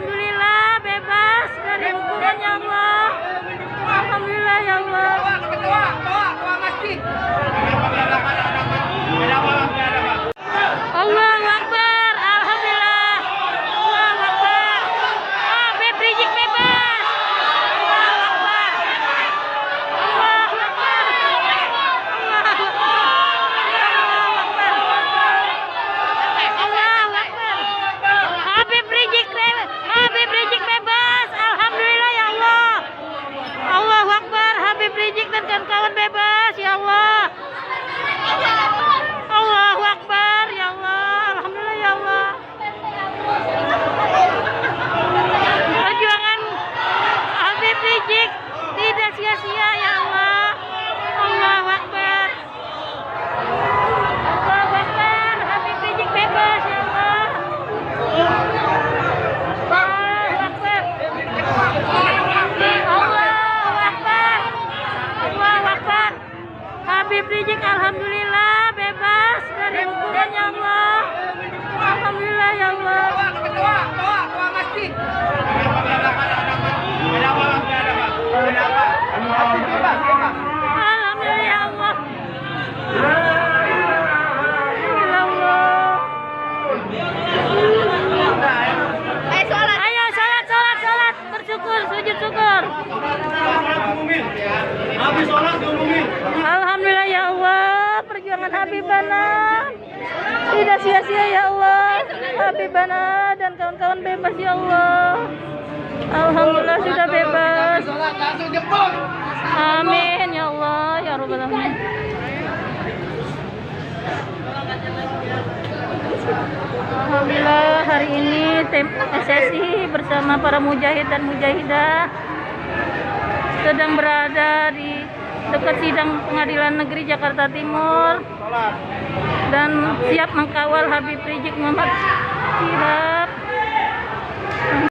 alhamdulillah bebas dari hukuman ya Allah. Alhamdulillah ya Allah. Allahu Akbar, alhamdulillah. Allahu Akbar. Habib Rizik bebas. Allahu Akbar. Allahu Akbar. Allahu Akbar. Allahu Akbar. Habib Rizik bebas. Alhamdulillah ya Allah. Allahu Akbar, Habib Rizik dan kawan-kawan bebas ya Allah. Allahu Akbar ya Allah. Alhamdulillah ya Allah. Perjuangan Habib Rizik tidak sia-sia ya Allah. Allahu Akbar. Allahu Akbar, Habib Rizik bebas ya Allah. Allahu Akbar. Allahu Akbar. Allahu Akbar. Habib Rizik alhamdulillah bebas dari hukuman ya Allah. Alhamdulillah ya Allah. Alhamdulillah ya Allah. Ayo salat, bersyukur, sujud syukur. Alhamdulillah ya Allah, perjuangan Habibana tidak sia-sia ya Allah. Habibana dan kawan-kawan bebas ya Allah. Alhamdulillah sudah bebas. Amin ya Allah ya Rabbal alamin. Alhamdulillah hari ini tim SSI bersama para mujahid dan mujahidah sedang berada di dekat sidang Pengadilan Negeri Jakarta Timur dan siap mengkawal Habib Rizik Muhammad Syihab